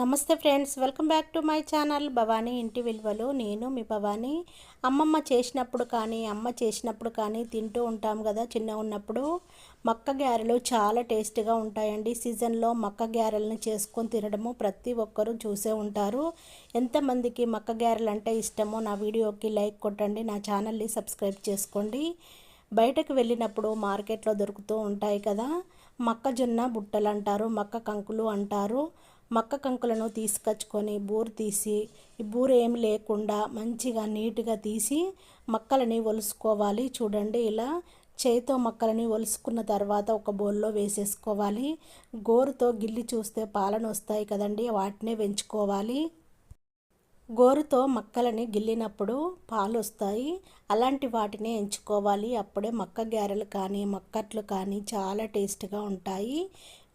నమస్తే friends, welcome back to my channel Bhavani ఇంటి విలువలు. నేను మీ భవానీ. అమ్మమ్మ చేసినప్పుడు కానీ అమ్మ చేసినప్పుడు కానీ తింటూ ఉంటాం కదా చిన్నగా ఉన్నప్పుడు. మక్క గారెలు చాలా టేస్ట్గా ఉంటాయండి. సీజన్లో మక్క గారెలను చేసుకొని తినడము ప్రతి ఒక్కరూ చూసే ఉంటారు. ఎంతమందికి మక్క గారెలు అంటే ఇష్టమో నా వీడియోకి లైక్ కొట్టండి, నా ఛానల్ని సబ్స్క్రైబ్ చేసుకోండి. బయటకు వెళ్ళినప్పుడు మార్కెట్లో దొరుకుతూ ఉంటాయి కదా, మొక్కజొన్న బుట్టలు అంటారు, మక్క కంకులు అంటారు. మక్క కంకులను తీసుకొచ్చుకొని బూరు తీసి, ఈ బూరు ఏమి లేకుండా మంచిగా నీట్గా తీసి మక్కలని ఒలుసుకోవాలి. చూడండి, ఇలా చేతితో మక్కలని ఒలుసుకున్న తర్వాత ఒక బౌల్లో వేసేసుకోవాలి. గోరుతో గిల్లి చూస్తే పాలను వస్తాయి కదండి, వాటినే వెంచుకోవాలి. గోరుతో మక్కలని గిల్లినప్పుడు పాలు వస్తాయి, అలాంటి వాటిని ఎంచుకోవాలి. అప్పుడే మక్క గారెలు కానీ మక్కట్లు కానీ చాలా టేస్ట్గా ఉంటాయి.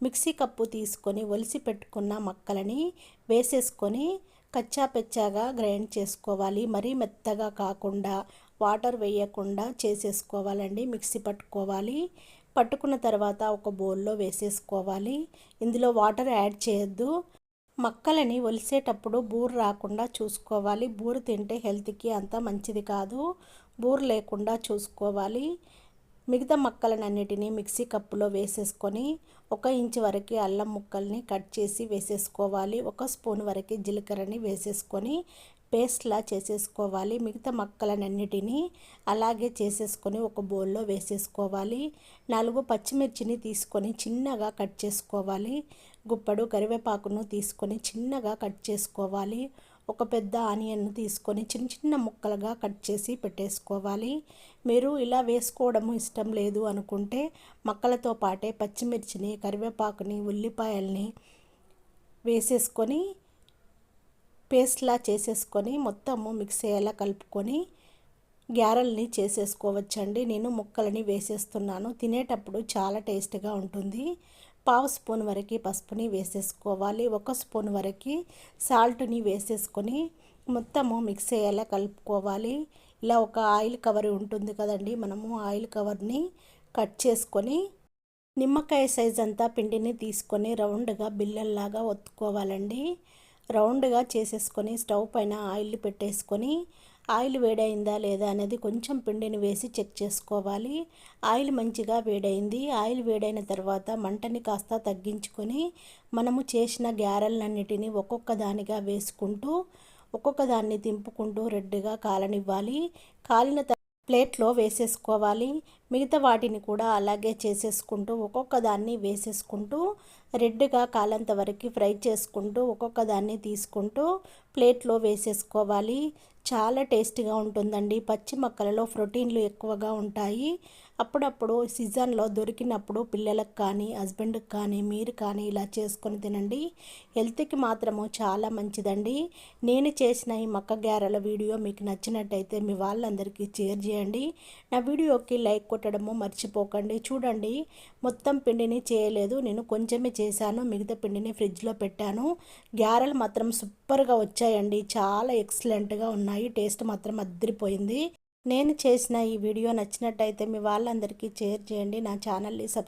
మిక్సీ కప్పు తీసుకొని ఒలిసి పెట్టుకున్న మక్కలని వేసేసుకొని కచ్చా పెచ్చాగా గ్రైండ్ చేసుకోవాలి. మరీ మెత్తగా కాకుండా వాటర్ వేయకుండా చేసేసుకోవాలండి. మిక్సీ పట్టుకోవాలి. పట్టుకున్న తర్వాత ఒక బౌల్లో వేసేసుకోవాలి. ఇందులో వాటర్ యాడ్ చేయొద్దు. మక్కలని ఒలిసేటప్పుడు బూరు రాకుండా చూసుకోవాలి. బూరు తింటే హెల్త్కి అంత మంచిది కాదు, బూరు లేకుండా చూసుకోవాలి. మిగతా మక్కలన్నిటినీ మిక్సీ కప్పులో వేసేసుకొని 1 ఇంచు వరకు అల్లం ముక్కల్ని కట్ చేసి వేసేసుకోవాలి. 1 స్పూన్ వరకు జీలకర్రని వేసేసుకొని పేస్ట్లా చేసేసుకోవాలి. మిగతా మక్కలన్నిటినీ అలాగే చేసేసుకొని ఒక బౌల్లో వేసేసుకోవాలి. 4 పచ్చిమిర్చిని తీసుకొని చిన్నగా కట్ చేసుకోవాలి. గుప్పడు కరివేపాకును తీసుకొని చిన్నగా కట్ చేసుకోవాలి. ఒక పెద్ద ఆనియన్ను తీసుకొని చిన్న చిన్న ముక్కలుగా కట్ చేసి పెట్టేసుకోవాలి. మీరు ఇలా వేసుకోవడం ఇష్టం లేదు అనుకుంటే మక్కలతో పాటే పచ్చిమిర్చిని, కరివేపాకుని, ఉల్లిపాయల్ని వేసేసుకొని పేస్ట్లా చేసేసుకొని మొత్తము మిక్స్ అయ్యేలా కలుపుకొని గ్యారెల్ని చేసేసుకోవచ్చండి. నేను ముక్కలని వేసేస్తున్నాను. తినేటప్పుడు చాలా టేస్ట్గా ఉంటుంది. 1/2 స్పూన్ వరకు పసుపుని వేసేసుకోవాలి. 1 స్పూన్ వరకు సాల్ట్ని వేసేసుకొని మొత్తము మిక్స్ అయ్యేలా కలుపుకోవాలి. ఇలా ఒక ఆయిల్ కవర్ ఉంటుంది కదండి, మనము ఆయిల్ కవర్ని కట్ చేసుకొని నిమ్మకాయ సైజ్ అంతా పిండిని తీసుకొని రౌండ్గా బిల్లల్లాగా ఒత్తుకోవాలండి. రౌండ్గా చేసేసుకొని స్టవ్ పైన ఆయిల్ పెట్టేసుకొని ఆయిల్ వేడైందా లేదా అనేది కొంచెం పిండిని వేసి చెక్ చేసుకోవాలి. ఆయిల్ మంచిగా వేడైంది. ఆయిల్ వేడైన తర్వాత మంటని కాస్త తగ్గించుకొని మనము చేసిన గ్యారెలన్నిటిని ఒక్కొక్క దానిగా వేసుకుంటూ ఒక్కొక్క దాన్ని తింపుకుంటూ రెడ్గా కాలనివ్వాలి. కాలిన ప్లేట్లో వేసేసుకోవాలి. మిగతా వాటిని కూడా అలాగే చేసేసుకుంటూ ఒక్కొక్క దాన్ని వేసేసుకుంటూ రెడ్గా కాలంత వరకు ఫ్రై చేసుకుంటూ ఒక్కొక్క దాన్ని తీసుకుంటూ ప్లేట్లో వేసేసుకోవాలి. చాలా టేస్టీగా ఉంటుందండి. పచ్చి మొక్కలలో ప్రోటీన్లు ఎక్కువగా ఉంటాయి. అప్పుడప్పుడు సీజన్లో దొరికినప్పుడు పిల్లలకు కానీ హస్బెండ్కి కానీ మీరు కానీ ఇలా చేసుకొని తినండి. హెల్త్కి మాత్రము చాలా మంచిదండి. నేను చేసిన ఈ మక్క గారెల వీడియో మీకు నచ్చినట్టయితే మీ వాళ్ళందరికీ షేర్ చేయండి. నా వీడియోకి లైక్ కొట్టడము మర్చిపోకండి. చూడండి, మొత్తం పిండిని చేయలేదు, నేను కొంచెమే చేశాను. మిగతా పిండిని ఫ్రిడ్జ్లో పెట్టాను. గారెలు మాత్రం సూపర్గా వచ్చాయండి. చాలా ఎక్సలెంట్గా ఉన్నాయి. టేస్ట్ మాత్రం అదిరిపోయింది. నేను చేసిన ఈ వీడియో నచ్చినట్టయితే మీ వాళ్ళందరికీ షేర్ చేయండి. నా ఛానల్ని సబ్స్క్రైబ్